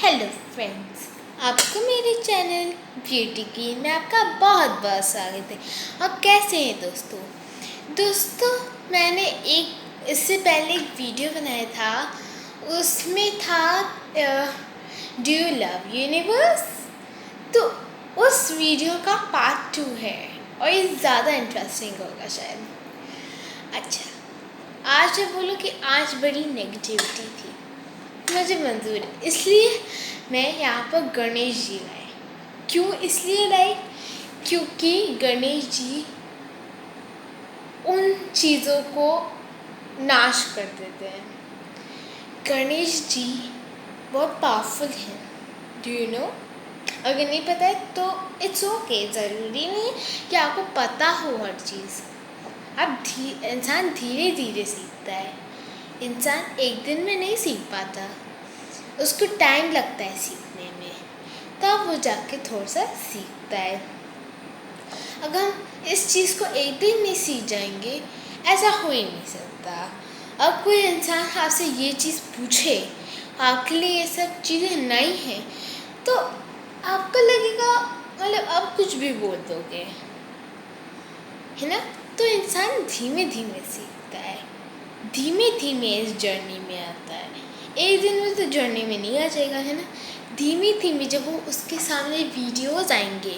Hello friends, आपको मेरे channel beauty की में आपका बहुत बहुत स्वागत है। और कैसे हैं दोस्तों मैंने एक इससे पहले एक वीडियो बनाया था, उसमें था डू यू लव यूनिवर्स। तो उस वीडियो का पार्ट 2 है और ये ज़्यादा इंटरेस्टिंग होगा शायद। अच्छा, आज मैं बोलूँ कि आज बड़ी नेगेटिविटी थी, मुझे मंजूर है, इसलिए मैं यहाँ पर गणेश जी लाए। क्यों इसलिए लाए? क्योंकि गणेश जी उन चीज़ों को नाश कर देते हैं। गणेश जी बहुत पावरफुल हैं, डू यू नो? अगर नहीं पता है तो इट्स ओके, ज़रूरी नहीं है कि आपको पता हो हर चीज़। इंसान धीरे धीरे सीखता है। इंसान एक दिन में नहीं सीख पाता, उसको टाइम लगता है सीखने में, तब वो जाके थोड़ा सा सीखता है। अगर हम इस चीज़ को एक दिन में सीख जाएंगे, ऐसा हो ही नहीं सकता। अब कोई इंसान आपसे ये चीज़ पूछे, आपके लिए ये सब चीज़ें नई हैं, तो आपको लगेगा मतलब अब कुछ भी बोल दोगे, है ना? तो इंसान धीमे धीमे सीखता है, धीमे धीमे इस जर्नी में आता है। एक दिन में तो जर्नी में नहीं आ जाएगा, है ना? धीमे धीमे जब वो उसके सामने वीडियोस आएंगे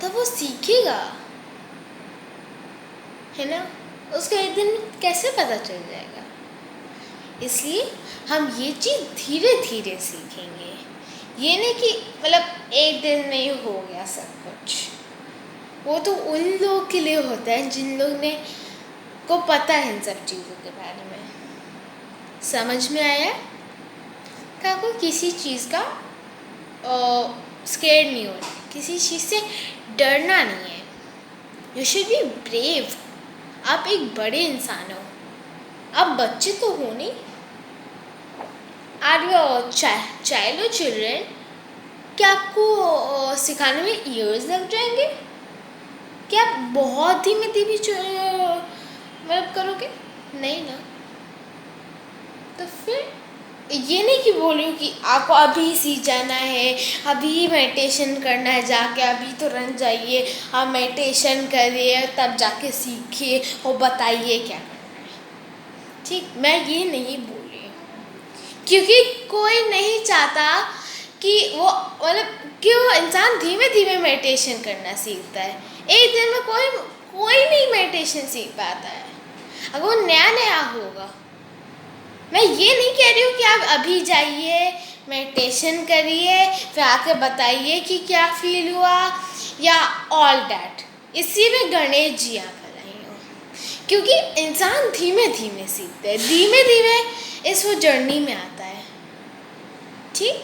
तब वो सीखेगा, है ना? उसको एक दिन कैसे पता चल जाएगा। इसलिए हम ये चीज़ धीरे धीरे सीखेंगे। ये नहीं कि मतलब एक दिन में ही हो गया सब कुछ। वो तो उन लोगों के लिए होता है जिन लोग ने को पता है इन सब चीज़ों के बारे में। समझ में आया? कि आपको किसी चीज़ का स्केयर नहीं होना, किसी चीज़ से डरना नहीं है। You should be brave. आप एक बड़े इंसान हो, आप बच्चे तो हो नहीं। आर यू चाइल्ड और चिल्ड्रेन? क्या आपको सिखाने में ईयर्स लग जाएंगे? क्या आप बहुत धीमे धीमे मतलब करोगे? नहीं ना। तो फिर ये नहीं कि बोलूँ कि आपको अभी सीख जाना है, अभी मेडिटेशन करना है, जाके अभी तुरंत जाइए आप मेडिटेशन करिए तब जाके सीखिए और बताइए क्या करना है। ठीक, मैं ये नहीं बोल रही हूँ, क्योंकि कोई नहीं चाहता कि वो मतलब कि वो इंसान धीमे धीमे मेडिटेशन करना सीखता है। एक दिन में कोई नहीं मेडिटेशन सीख पाता है, अगर वो नया नया होगा। मैं ये नहीं कह रही हूँ कि आप अभी जाइए मेडिटेशन करिए फिर आके बताइए कि क्या फील हुआ या ऑल डैट। इसी में गणेश जी यहाँ पर आई हूँ, क्योंकि इंसान धीमे धीमे सीखते हैं, धीमे धीमे इस वो जर्नी में आता है। ठीक,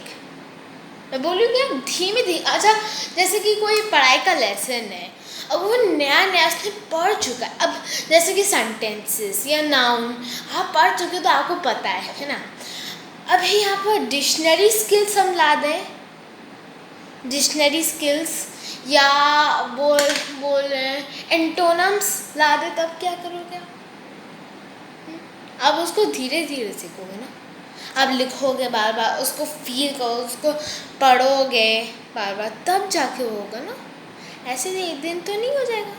मैं बोलूँगी आप धीमे धीमे। अच्छा, जैसे कि कोई पढ़ाई का लेसन है, अब वो नया नया उसने पढ़ चुका है। अब जैसे कि सेंटेंसेस या नाउन आप पढ़ चुके हो तो आपको पता है ना? अभी यहाँ पर डिक्शनरी स्किल्स हम ला दें, डिक्शनरी स्किल्स या बोल एंटोनम्स ला दे, तब क्या करोगे आप? अब उसको धीरे धीरे सीखोगे ना। आप लिखोगे बार बार, उसको फील करो, उसको पढ़ोगे बार बार, तब जाके होगा ना। ऐसे ही एक दिन तो नहीं हो जाएगा।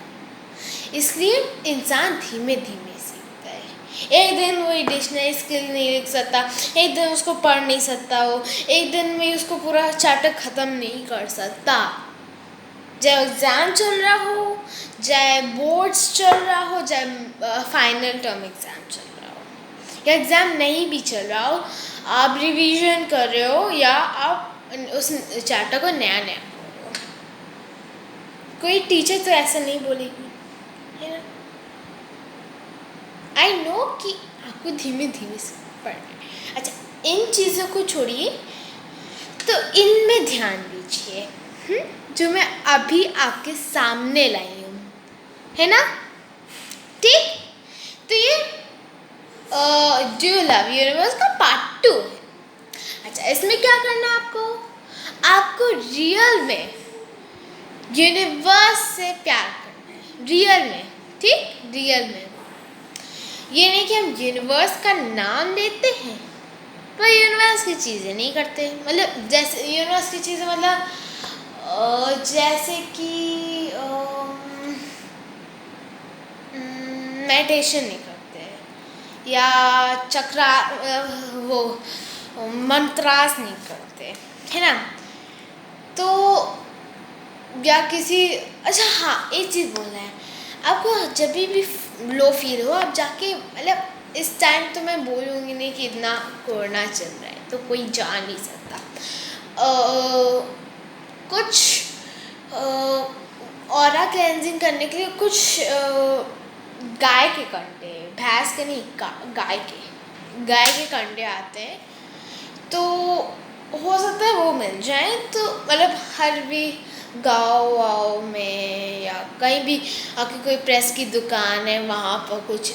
इसलिए इंसान धीमे धीमे सीखता है। एक दिन वो डिक्शनरी स्किल नहीं लिख सकता, एक दिन उसको पढ़ नहीं सकता, वो एक दिन में उसको पूरा चैप्टर ख़त्म नहीं कर सकता। चाहे एग्ज़ाम चल रहा हो, चाहे बोर्ड्स चल रहा हो, चाहे फाइनल टर्म एग्ज़ाम चल रहा हो, या एग्ज़ाम नहीं भी चल रहा हो, आप रिवीजन कर रहे हो या आप उस चैप्टर को नया नया पढ़ रहे हो, कोई टीचर तो ऐसा नहीं बोलेगी, है ना? आई नो कि आपको धीमे धीमे पढ़ना है। अच्छा, इन चीज़ों को छोड़िए, तो इनमें ध्यान दीजिए जो मैं अभी आपके सामने लाई हूँ, है ना? ठीक, तो ये डू यू लव यूनिवर्स का पार्ट 2 है। अच्छा, इसमें क्या करना है आपको रियल में यूनिवर्स से प्यार करना है, रियल में। ठीक, रियल में। ये नहीं कि हम यूनिवर्स का नाम लेते हैं, पर यूनिवर्स की चीज़ें नहीं करते, मतलब जैसे यूनिवर्स की चीज़ें मतलब जैसे कि मेडिटेशन नहीं करते या चक्रा वो मंत्रास नहीं करते, है ना। तो या किसी, अच्छा हाँ एक चीज़ बोलना है आपको, जब भी लो फील हो आप जाके, मतलब इस टाइम तो मैं बोलूँगी नहीं कि इतना कोरोना चल रहा है तो कोई जा नहीं सकता, कुछ ऑरा क्लेंजिंग करने के लिए कुछ गाय के कंडे, भैंस के नहीं, गाय के कंडे आते हैं, तो हो सकता है वो मिल जाए। तो मतलब हर भी गाँव वाँव में या कहीं भी आपकी कोई प्रेस की दुकान है वहाँ पर कुछ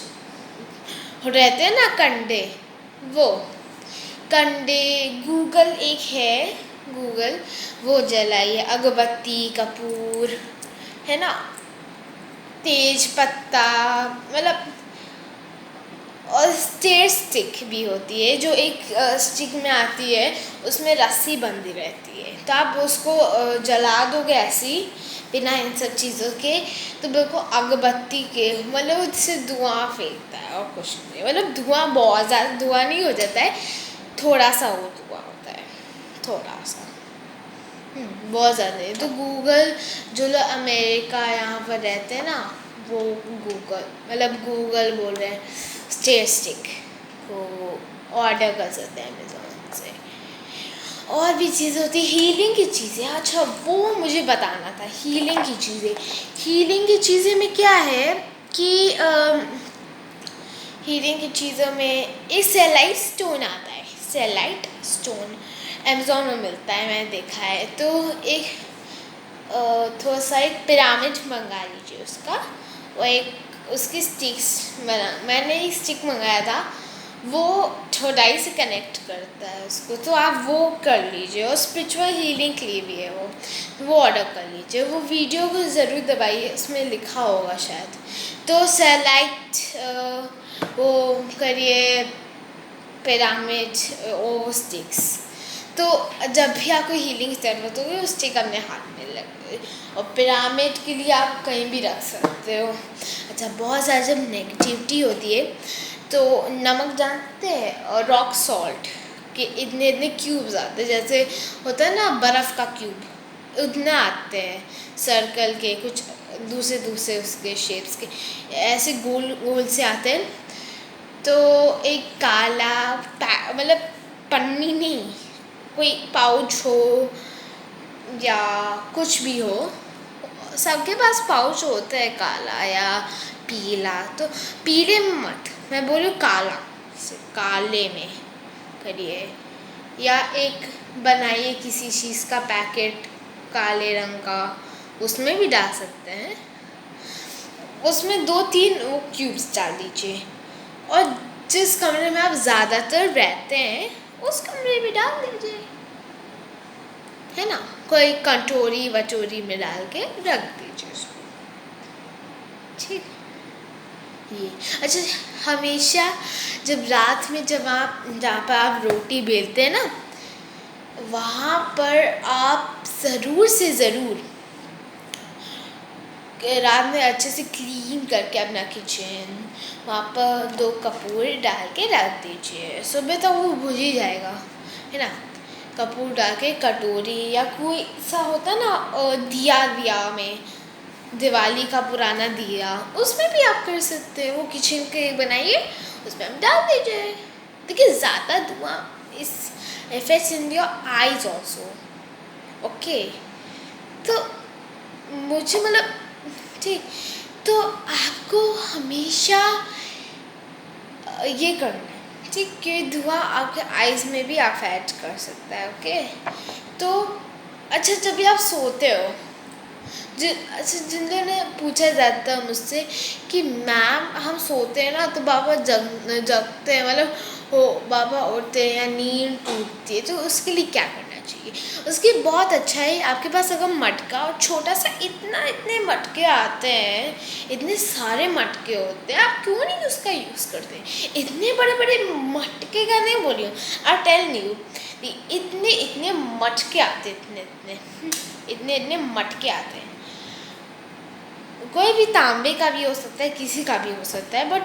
रहते हैं ना कंडे, वो कंडे, गूगल एक है, गूगल वो जलाइए, अगरबत्ती कपूर, है ना, तेज पत्ता, मतलब और स्टेयर स्टिक भी होती है जो एक स्टिक में आती है, उसमें रस्सी बंधी रहती है, तो आप उसको जला दोगे ऐसी बिना इन सब चीज़ों के, तो बिल्कुल अगरबत्ती के, मतलब उससे धुआं फेंकता है और कुछ नहीं, मतलब धुआं बहुत ज़्यादा धुआं नहीं हो जाता है, थोड़ा सा वो धुआं होता है, थोड़ा सा, बहुत ज़्यादा नहीं। तो गूगल जो लोग अमेरिका यहाँ पर रहते हैं ना, वो गूगल, मतलब गूगल बोल रहे हैं, स्टेयर स्टिक को ऑर्डर कर सकते हैं अमेज़ोन से। और भी चीज़ें होती है हीलिंग की चीज़ें, अच्छा वो मुझे बताना था, हीलिंग की चीज़ें में क्या है कि हीलिंग की चीज़ों में एक सेलाइट स्टोन आता है, सेलाइट स्टोन अमेज़ोन में मिलता है, मैंने देखा है। तो एक थोड़ा सा एक पिरामिड मंगा लीजिए उसका, और एक उसकी स्टिक्स बना, मैंने एक स्टिक मंगाया था, वो थोड़ाई से कनेक्ट करता है उसको, तो आप वो कर लीजिए, और स्पिरिचुअल हीलिंग के लिए भी है वो ऑर्डर कर लीजिए। वो वीडियो को ज़रूर दबाइए, उसमें लिखा होगा शायद। तो सेलाइट वो करिए, पिरामिड ओ स्टिक्स, तो जब भी आपको हीलिंग की ज़रूरत होगी उस स्टिक अपने हाथ में लगे, और पिरामिड के लिए आप कहीं भी रख सकते हो। अच्छा बहुत ज़्यादा जब नेगेटिविटी होती है तो नमक जानते हैं, और रॉक सॉल्ट के इतने इतने क्यूब्स आते हैं, जैसे होता है ना बर्फ़ का क्यूब, उतने आते हैं सर्कल के, कुछ दूसरे दूसरे उसके शेप्स के, ऐसे गोल गोल से आते हैं। तो एक काला मतलब पन्नी नहीं, कोई पाउच हो या कुछ भी हो, सबके पास पाउच होता है काला या पीला, तो पीले में मत, मैं बोलूँ काला से काले में करिए, या एक बनाइए किसी चीज़ का पैकेट काले रंग का, उसमें भी डाल सकते हैं, उसमें 2-3 वो क्यूब्स डाल दीजिए, और जिस कमरे में आप ज़्यादातर रहते हैं उस कमरे में डाल दीजिए, है ना, कोई कटोरी वटोरी में डाल के रख दीजिए उसको, ठीक। ये अच्छा, हमेशा जब रात में जब आप जहाँ पर आप रोटी बेलते हैं ना, वहाँ पर आप ज़रूर से ज़रूर रात में अच्छे से क्लीन करके अपना किचन, वहाँ पर 2 कपूर डाल के रख दीजिए, सुबह तक वो भुज ही जाएगा, है ना। कपूर डाल के कटोरी या कोई सा होता ना दिया में, दिवाली का पुराना दिया, उसमें भी आप कर सकते हैं, वो किचन के बनाइए, उसमें आप डाल दीजिए। देखिए ज़्यादा धुआं इस effects in your eyes also, okay. तो मुझे मतलब ठीक, तो आपको हमेशा ये करना है, ठीक, कि धुआं आपके आइज़ में भी अफेक्ट कर सकता है, ओके। तो अच्छा जब भी आप सोते हो, जिन लोगों ने पूछा जाता है मुझसे कि मैम हम सोते हैं ना तो बाबा जगते हैं, मतलब वो बाबा उठते हैं या नींद टूटती है, तो उसके लिए क्या करना चाहिए। उसकी बहुत अच्छा है, आपके पास अगर मटका और छोटा सा इतने मटके आते हैं, इतने सारे मटके होते हैं, आप क्यों नहीं उसका यूज़ करते? इतने बड़े बड़े मटके का नहीं बोलियो, आई टेल यू, इतने मटके आते, इतने मटके आते हैं। कोई भी तांबे का भी हो सकता है, किसी का भी हो सकता है, बट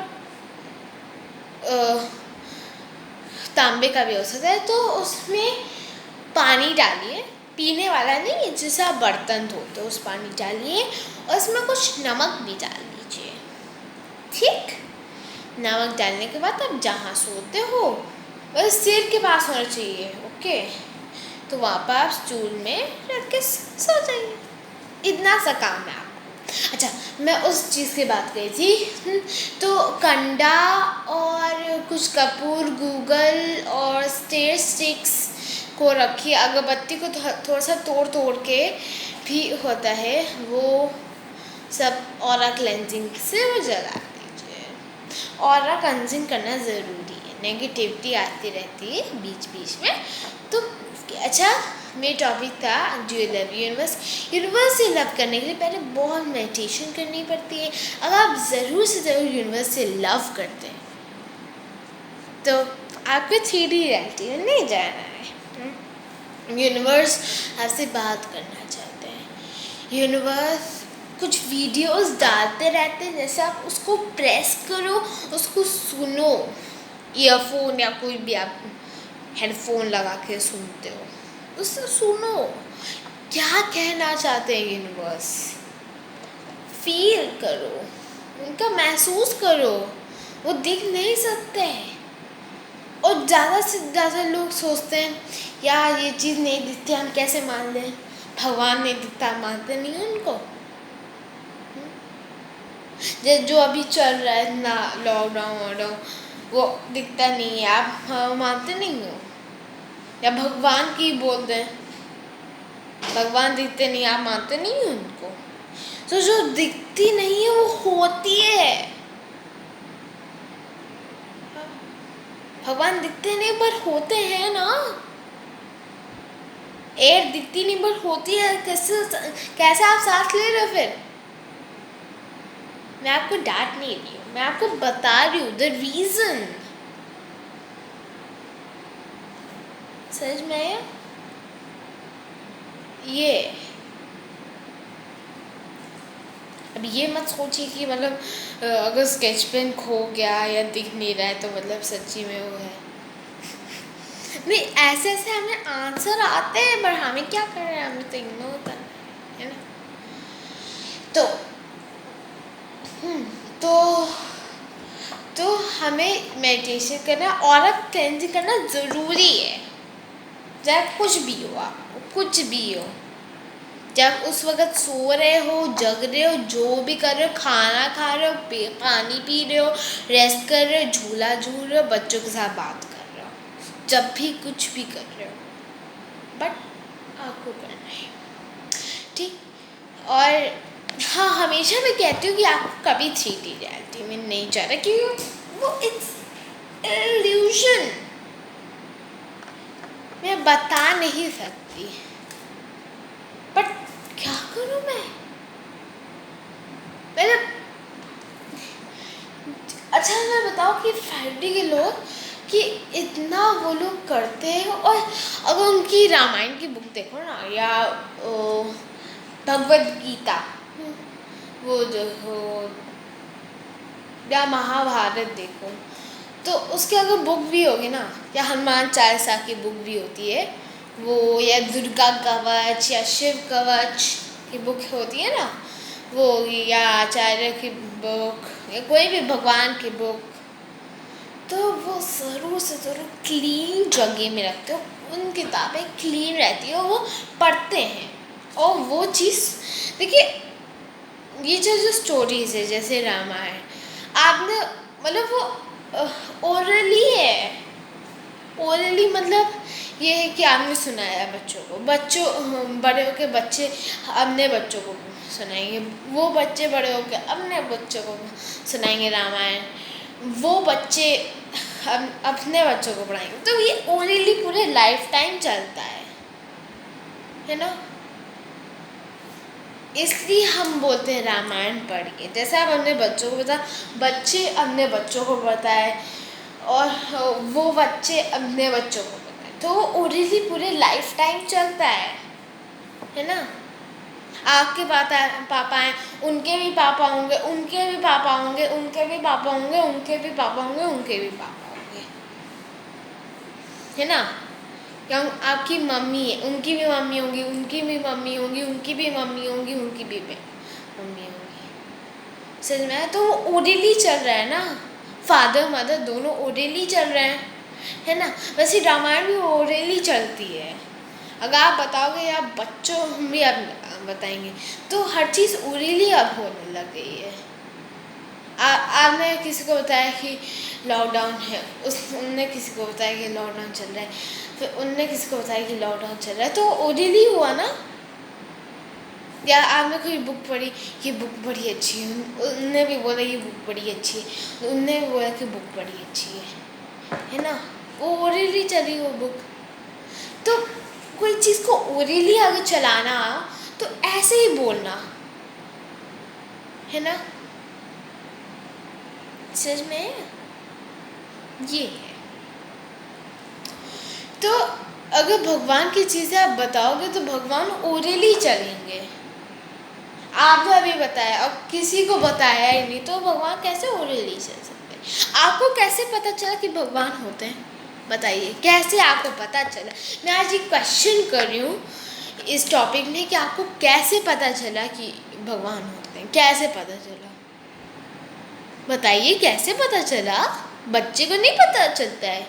तांबे का भी हो सकता है। तो उसमें पानी डालिए, पीने वाला नहीं, जैसे आप बर्तन धोते हो उस पानी डालिए, और उसमें कुछ नमक भी डाल दीजिए। ठीक, नमक डालने के बाद आप जहाँ सोते हो बस सिर के पास होना चाहिए, ओके, तो वहाँ पर आप स्टूल में रख के सो जाइए। इतना सा काम है आपको। अच्छा, मैं उस चीज़ की बात करी थी, तो कंडा और कुछ कपूर, गूगल और स्टेयर स्टिक्स को रखिए। अगरबत्ती को थोड़ा सा तोड़ के भी होता है, वो सब ऑरा क्लेंजिंग से वो जला दीजिए। ऑरा क्लेंजिंग करना ज़रूरी है, नेगेटिविटी आती रहती है बीच बीच में। तो अच्छा, मेरा टॉपिक था do you love universe. Universe से लव करने के लिए पहले बहुत मेडिटेशन करनी पड़ती है। अगर आप ज़रूर से ज़रूर यूनिवर्स से लव करते हैं तो आपको 3D रियलिटी में नहीं जाना है। यूनिवर्स आपसे बात करना चाहते हैं। यूनिवर्स कुछ वीडियोस डालते रहते हैं, जैसे आप उसको प्रेस करो, उसको सुनो, ईयरफोन या कोई भी आप हेडफोन लगा के सुनते हो, उससे सुनो क्या कहना चाहते हैं यूनिवर्स, फील करो, उनका महसूस करो। वो दिख नहीं सकते, और ज़्यादा से ज़्यादा लोग सोचते हैं यार ये चीज़ नहीं दिखती, हम कैसे मान लें, भगवान नहीं दिखता, मानते नहीं हैं उनको। जो अभी चल रहा है ना, लॉकडाउन वो दिखता नहीं है, आप मानते नहीं हो, या भगवान की बोलते हैं भगवान दिखते नहीं, आप मानते नहीं हो उनको। तो जो दिखती नहीं है वो होती है। भगवान दिखते नहीं पर होते हैं ना। एयर दिखती नहीं पर होती है, कैसे आप सांस ले रहे हो फिर? मैं आपको डांट नहीं रही हूँ, मैं आपको बता रही हूँ द रीजन। समझ में आया? ये अब ये मत सोचिए कि मतलब अगर स्केच पेन खो गया या दिख नहीं रहा है तो मतलब सच्ची में वो है। नहीं, ऐसे हमें आंसर आते हैं, पर हमें क्या कर रहे हैं, हमें तो इग्नोर करना है ना। तो हमें मेडिटेशन करना और क्लेंजिंग करना ज़रूरी है। चाहे कुछ भी हो, आपको कुछ भी हो, जब उस वक़्त सो रहे हो, जग रहे हो, जो भी कर रहे हो, खाना खा रहे हो, पानी पी रहे हो, रेस्ट कर रहे हो, झूला झूल रहे हो, बच्चों के साथ बात कर रहे हो, जब भी कुछ भी कर रहे हो, बट आपको करना है, ठीक। और हाँ, हमेशा मैं कहती हूँ कि आपको कभी 3D रियलिटी में नहीं जाना, क्योंकि वो इट्स इल्यूशन। मैं बता नहीं सकती, बट क्या करूँ मैं? मतलब अच्छा, मैं बताओ कि 5D के लोग कि इतना वो लोग करते हैं, और अगर उनकी रामायण की बुक देखो ना, या भगवद गीता, वो जो हो, या महाभारत देखो, तो उसके अगर बुक भी होगी ना, या हनुमान चालीसा की बुक भी होती है वो, या दुर्गा कवच या शिव कवच की बुक होती है ना वो होगी, या आचार्य की बुक, या कोई भी भगवान की बुक, तो वो ज़रूर से ज़रूर क्लीन जगह में रखते हो। उन किताबें क्लीन रहती है और वो पढ़ते हैं, और वो चीज़ देखिए, ये जो स्टोरीज़ है जैसे रामायण, आपने मतलब वो ओरली है। ओरली मतलब ये है कि आपने सुनाया बच्चों को, बड़े होकर बच्चे अपने बच्चों को सुनाएंगे, वो बच्चे बड़े होकर अपने बच्चों को सुनाएंगे रामायण, वो बच्चे अपने बच्चों को पढ़ाएंगे। तो ये ओरली पूरे लाइफ टाइम चलता है। है ना। इसलिए हम बोलते हैं रामायण पढ़िए। जैसे आप अपने बच्चों को बच्चे अपने बच्चों को बताए और वो बच्चे अपने बच्चों को बताए, तो वो ओरिजिनली पूरे लाइफ टाइम चलता है ना। आपके पापा हैं, उनके भी पापा होंगे, उनके भी पापा होंगे, उनके भी पापा होंगे, उनके भी पापा होंगे, उनके भी पापा होंगे, है ना। या आपकी मम्मी है, उनकी भी मम्मी होंगी, उनकी भी मम्मी होंगी, उनकी भी मम्मी होंगी, उनकी भी मम्मी होंगी। समझ में आया? तो वो ओरिजिनली चल रहा है ना, फादर मदर दोनों ओरिजिनली चल रहे हैं, है ना। वैसे रामायण भी ओरिजिनली चलती है। अगर आप बताओगे या बच्चों भी आप बताएंगे तो हर चीज़ ओरिजिनली अब होने लग गई है। आपने किसी को बताया कि लॉकडाउन है, उनने किसी को बताया कि लॉकडाउन चल रहा है, फिर उनने किसी को बताया कि लॉकडाउन चल रहा है, तो ओरिजिनली हुआ ना। या आपने कोई बुक पढ़ी, ये बुक बड़ी अच्छी है, उनने भी बोला ये बुक बड़ी अच्छी है, उनने भी बोला कि बुक बड़ी अच्छी है ना। वो ओरिजिनली चली वो बुक। तो कोई चीज़ को ओरिजिनली अगर चलाना तो ऐसे ही बोलना, है ना। सच में ये है। तो अगर भगवान की चीज़ें आप बताओगे तो भगवान ओरिजिनली चलेंगे। आपने अभी बताया और किसी को बताया ही नहीं, तो भगवान कैसे ओरिजिनली चल सकते हैं। आपको कैसे पता चला कि भगवान होते हैं? बताइए कैसे आपको पता चला। मैं आज एक क्वेश्चन कर रही हूँ इस टॉपिक में कि आपको कैसे पता चला कि भगवान होते हैं, कैसे पता चला? बताइए कैसे पता चला। बच्चे को नहीं पता चलता है,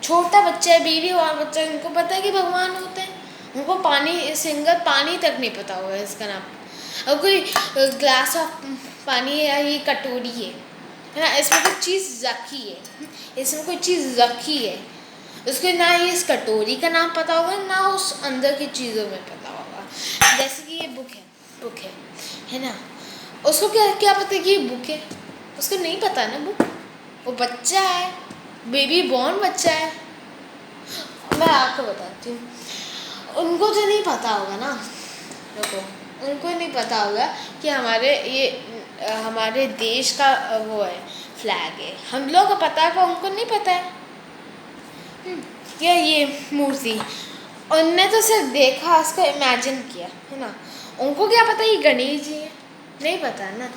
छोटा बच्चा है, बेबी हुआ बच्चा, उनको पता है कि भगवान होते हैं। उनको पानी, सिंगल पानी तक नहीं पता होगा इसका नाम। और कोई ग्लास ऑफ पानी है या ये कटोरी है ना, इसमें कोई चीज़ रखी है, इसमें कोई चीज़ रखी है, उसको ना ये इस कटोरी का नाम पता होगा ना उस अंदर की चीज़ों में पता होगा। जैसे कि ये बुक है ना, उसको क्या क्या पता कि ये बुक है? उसको नहीं पता ना बुक। वो बच्चा है, बेबी बॉर्न बच्चा है। मैं आपको बताती हूँ, उनको तो नहीं पता होगा ना। देखो, उनको नहीं पता होगा कि हमारे देश का वो है, फ्लैग है। हम लोग को पता है पर उनको नहीं पता है। या ये मूर्ति, उनने तो सिर्फ देखा, उसको इमेजिन किया, है ना। उनको क्या पता ये गणेश जी है? नहीं पता है ना।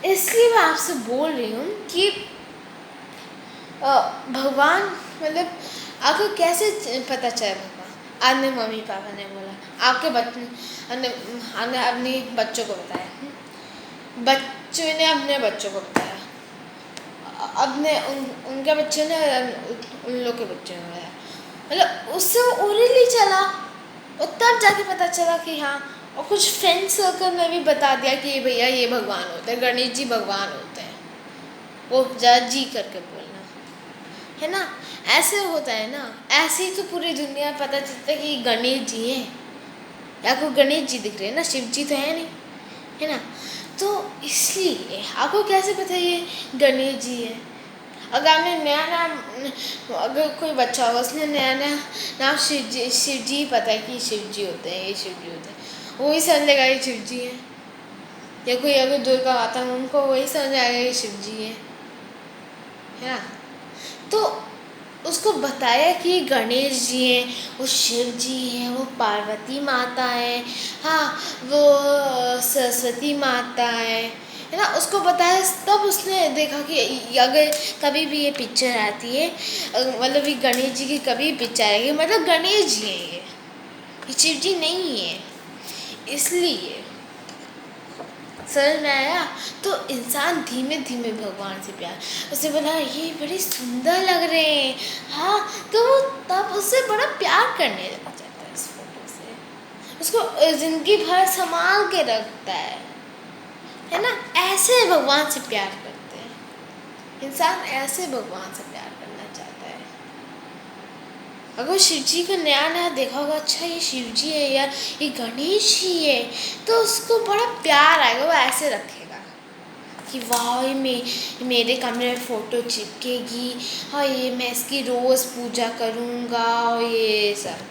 इसलिए मैं आपसे बोल रही हूँ कि भगवान मतलब आपको कैसे पता चला भगवान? आपने मम्मी पापा ने बोला, आपके बच्चे हमने अपने बच्चों को बताया, बच्चों ने अपने बच्चों को बताया, अपने उनके बच्चे ने उन लोग के बच्चे ने बताया, मतलब उससे वो ओरिजिनली चला। और तब जाके पता चला कि हाँ, और कुछ फ्रेंड सर्कल में भी बता दिया कि भैया ये भगवान होते हैं, गणेश जी भगवान होते हैं। वो ज़रा जी करके बोलना, है ना। ऐसे होता है ना। ऐसे ही तो पूरी दुनिया में पता चलता है कि गणेश जी हैं, या कोई गणेश जी दिख रहे हैं ना, शिव जी तो है नहीं, है ना। तो इसलिए आपको कैसे पता ये गणेश जी है? अगर आपने नया नाम, अगर कोई बच्चा होगा उसने नया नया नाम शिव जी पता है कि शिव जी होते हैं, ये शिव जी होते हैं, वही समझ लेगा ये शिव जी है। या कोई अगर दुर्गा माता है, उनको वही समझ आएगा ये शिव जी है ना। तो उसको बताया कि गणेश जी हैं, वो शिव जी हैं, वो पार्वती माता हैं, हाँ वो सरस्वती माता है ना। उसको बताया, तब उसने देखा कि अगर कभी भी ये पिक्चर आती है, मतलब ये गणेश जी की कभी पिक्चर आएगी, मतलब गणेश जी हैं ये शिव जी नहीं है। इसलिए समझ में आया। तो इंसान धीमे धीमे भगवान से प्यार, उसे बोला ये बड़े सुंदर लग रहे हैं, हाँ, तो वो तब उससे बड़ा प्यार करने लग जाता है इस फोटो से, उसको जिंदगी भर संभाल के रखता है ना। ऐसे भगवान से प्यार करते हैं इंसान, ऐसे भगवान से प्यार करना चाहता है। अगर शिव जी को नया नया देखा होगा, अच्छा ये शिव जी है यार, ये गणेश जी है, तो उसको बड़ा प्यार आएगा, वो ऐसे रखेगा कि वाह ये मेरे कमरे में फ़ोटो चिपकेगी, हाँ ये मैं इसकी रोज़ पूजा करूँगा और ये सब,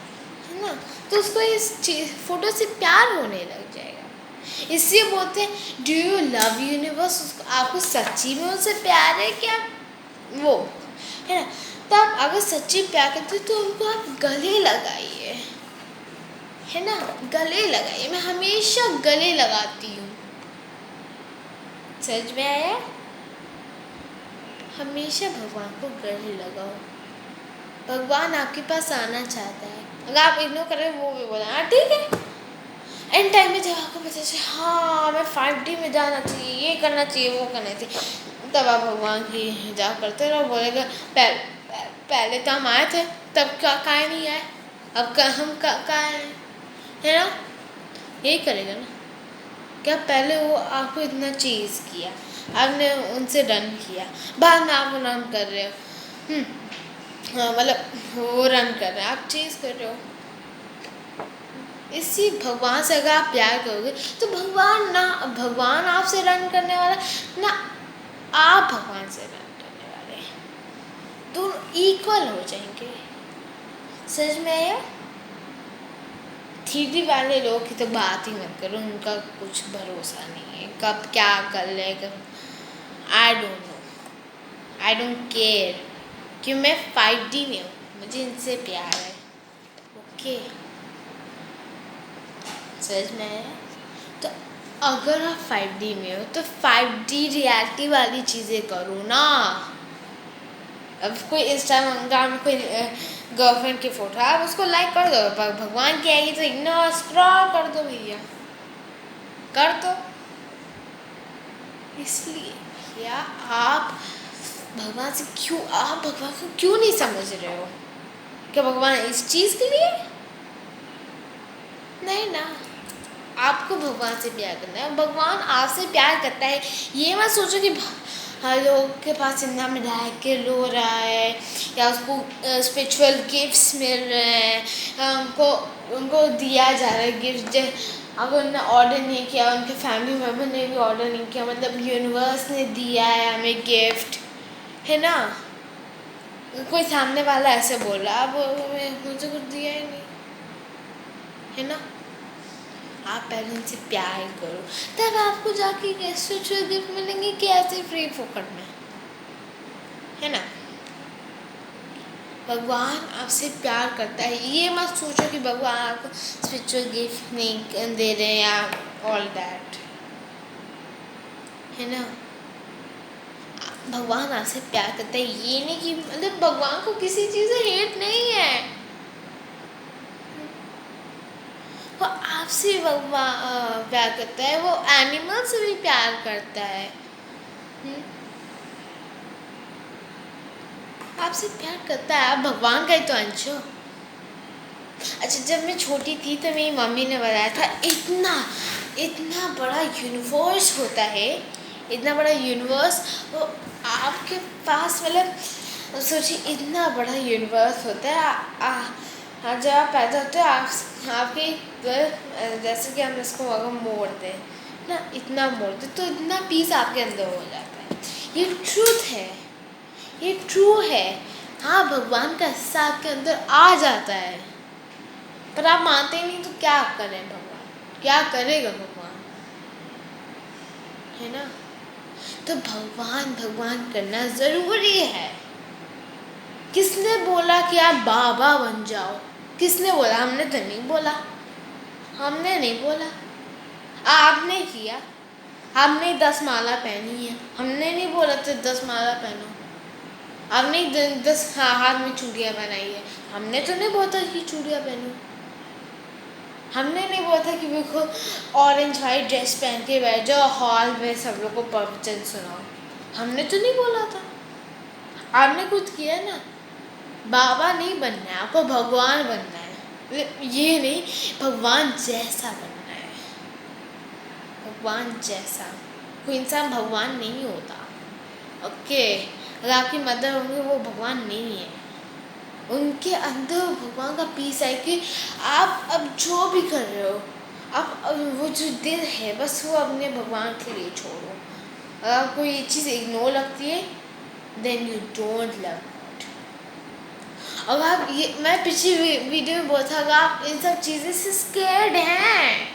है ना, तो उसको इस चीज फोटो से प्यार होने लग जाएगा। इसलिए बोलते हैं डू यू लव यूनिवर्स, आपको सच्ची में उससे प्यार है क्या, वो है ना। तो आप अगर सच्ची प्यार करते हो तो उनको आप गले लगाइए, है ना, गले लगाइए। मैं हमेशा गले लगाती हूँ, समझ में आया। हमेशा भगवान को गले लगाओ, भगवान आपके पास आना चाहता है। अगर आप इग्नोर करें वो भी बोला हाँ ठीक है, एंड टाइम में जब आपको पता चले हाँ मैं 5D में जाना चाहिए, ये करना चाहिए, वो करना चाहिए, तब आप भगवान की जाप करते रहो। बोलेगा पहले तो हम आए थे, तब काहे नहीं आए, अब हम कहाँ हैं, है ना। यही करेगा ना, क्या पहले वो आपको इतना चीज़ किया, आपने उनसे रन किया, बाद में आप रन कर रहे हो। हाँ मतलब वो रन कर रहे हैं, आप चीज़ कर रहे हो। इसी भगवान से अगर आप प्यार करोगे तो भगवान आपसे रन करने वाला ना, आप भगवान से रन करने वाले, दोनों इक्वल हो जाएंगे। समझ में आया। 3D वाले लोग की तो बात ही मत करो, उनका कुछ भरोसा नहीं है, कब क्या कर ले, I don't know, I don't care, कि मैं 5D में हूँ, मुझे इनसे प्यार है। ओके, समझ में आया। तो अगर आप 5D में हो तो 5D रियलिटी वाली चीज़ें करो ना। अब कोई इंस्टाग्राम में कोई गर्लफ्रेंड की फोटो, आप उसको लाइक कर दो, पर भगवान की आएगी तो इग्नोर स्क्रॉल कर दो भैया, कर दो। इसलिए भैया आप भगवान को क्यों नहीं समझ रहे हो, क्या भगवान इस चीज़ के लिए नहीं ना। आपको भगवान से प्यार करना है, भगवान आपसे प्यार करता है। ये मत सोचो कि हर लोग के पास इतना मिराकल हो रहा है या उसको स्पिरिचुअल गिफ्ट्स मिल रहे हैं, उनको दिया जा रहा है गिफ्ट। अगर उन्होंने ऑर्डर नहीं किया, उनके फैमिली मेम्बर ने भी ऑर्डर नहीं किया, मतलब यूनिवर्स ने दिया है हमें गिफ्ट, है ना। कोई सामने वाला ऐसे बोल रहा, अब मुझे कुछ दिया ही नहीं, है ना। आप पहले उनसे प्यार करो, तब आपको जाके स्पिरिचुअल गिफ्ट मिलेंगे कि ऐसे फ्री फोकट में, है ना। भगवान आपसे प्यार करता है, ये मत सोचो कि भगवान आपको स्पिरिचुअल गिफ्ट नहीं दे रहे हैं या ऑल दैट, है ना। भगवान आपसे प्यार करता है, ये नहीं कि मतलब भगवान को किसी चीज़ से हेट नहीं है, वो आपसे प्यार करता है, वो एनिमल से भी प्यार करता है। आपसे प्यार करता है, आप भगवान का ही तो अंश हो। अच्छा, जब मैं छोटी थी तो मेरी मम्मी ने बताया था इतना बड़ा यूनिवर्स होता है, इतना बड़ा यूनिवर्स, वो आपके पास मतलब सोचिए इतना बड़ा यूनिवर्स होता है। जब आप पैदा होते हो आपके जैसे कि हम इसको अगर मोड़ दें ना, इतना मोड़ दें तो इतना पीस आपके अंदर हो जाता है। ये ट्रूथ है, ये ट्रू है। हाँ, भगवान का हिस्सा आपके अंदर आ जाता है, पर आप मानते ही नहीं, तो क्या करें भगवान, क्या करेगा भगवान, है ना। तो भगवान करना ज़रूरी है। किसने बोला कि आप बाबा बन जाओ, किसने बोला, हमने तो नहीं बोला, हमने नहीं बोला, आपने किया, आपने 10 माला पहनी है, हमने नहीं बोला तो 10 माला पहनो। आपने 10 हाथ में चूड़ियाँ बनाई है, हमने तो नहीं बोला कि चूड़ियाँ पहनो। हमने नहीं बोला था कि देखो ऑरेंज वाइट ड्रेस पहन के बैठ जाओ हॉल में सब लोग को प्रवचन सुनाओ, हमने तो नहीं बोला था। आपने कुछ किया ना। बाबा नहीं बनना है, आपको भगवान बनना है, ये नहीं भगवान जैसा बनना है, भगवान जैसा। कोई इंसान भगवान नहीं होता, ओके। अगर आपकी मदर होंगे वो भगवान नहीं है, उनके अंदर भगवान का पीस है कि आप अब जो भी कर रहे हो, आप वो जो दिल है बस वो अपने भगवान के लिए छोड़ो। अगर आपको ये चीज़ इग्नोर लगती है then you don't love God. अगर आप ये, मैं पिछली वीडियो में बोला था, अगर आप इन सब चीज़ें से स्केर्ड हैं,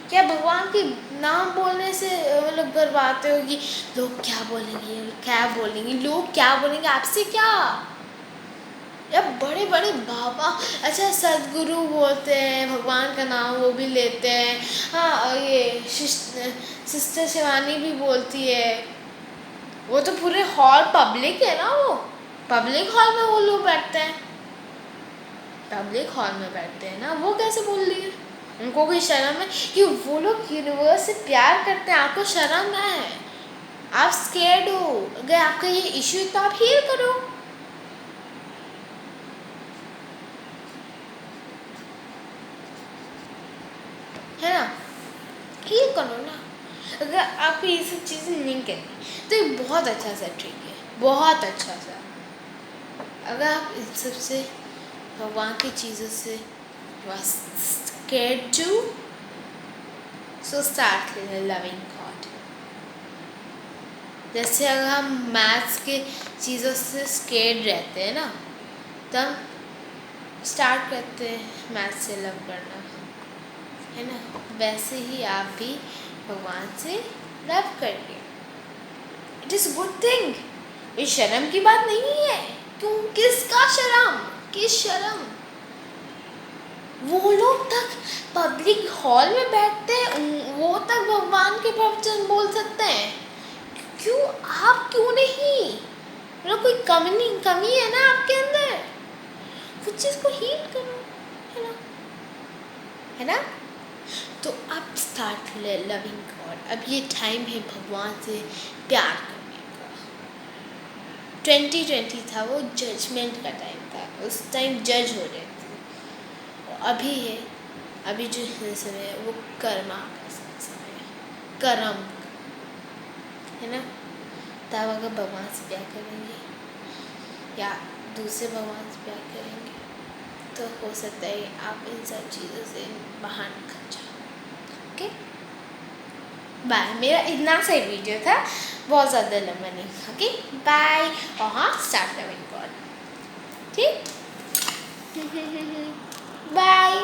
क्या भगवान के नाम बोलने से मतलब घबराते हो कि लोग क्या बोलेंगे, लोग क्या बोलेंगे आपसे, क्या या बड़े बड़े बाबा, अच्छा सदगुरु बोलते हैं, भगवान का नाम वो भी लेते हैं। हाँ, ये सिस्टर शिवानी भी बोलती है। वो तो पूरे हॉल पब्लिक है ना, वो पब्लिक हॉल में वो लोग बैठते हैं, पब्लिक हॉल में बैठते हैं ना, वो कैसे बोल रही है? उनको कोई शर्म है कि वो लोग यूनिवर्स से प्यार करते हैं, आपको शर्म है? आप स्केर्ड हो, अगर आपका ये इश्यू है तो आप हील करो, है ना, हील करो ना। अगर आपको ये सब चीज़ें नहीं करनी तो ये बहुत अच्छा सा ट्रिक है, बहुत अच्छा सा। अगर आप इन सब से, भगवान की चीज़ों से scared to, so start loving God। जैसे अगर हम मैथ्स के चीज़ों से स्केर्ड रहते हैं ना, तब स्टार्ट करते हैं मैथ्स से लव करना, है ना, वैसे ही आप भी भगवान से लव करिए। इट इज़ गुड थिंग, ये शर्म की बात नहीं है। क्यों, किसका शर्म, किस शर्म? वो लोग तक पब्लिक हॉल में बैठते हैं, वो तक भगवान के प्रवचन बोल सकते हैं, क्यों आप क्यों नहीं? मतलब कोई कमी है ना आपके अंदर, उस चीज़ को हील करो, है ना, है ना। तो अब स्टार्ट लविंग गॉड। अब ये टाइम है भगवान से प्यार करने का। 2020 था, वो जजमेंट का टाइम था, उस टाइम जज हो रहे थे। अभी है, अभी जो समय है वो कर्मा का समय है, कर्म, है ना। तब अगर भगवान से प्यार करेंगे या दूसरे भगवान से प्यार करेंगे तो हो सकता है आप इन सब चीज़ों से बाहर निकल जाओ। Okay, bye. मेरा इतना सा वीडियो था, बहुत ज़्यादा लंबा नहीं। Okay, bye. और हाँ, स्टार्ट लविंग गॉड, ठीक। बाय।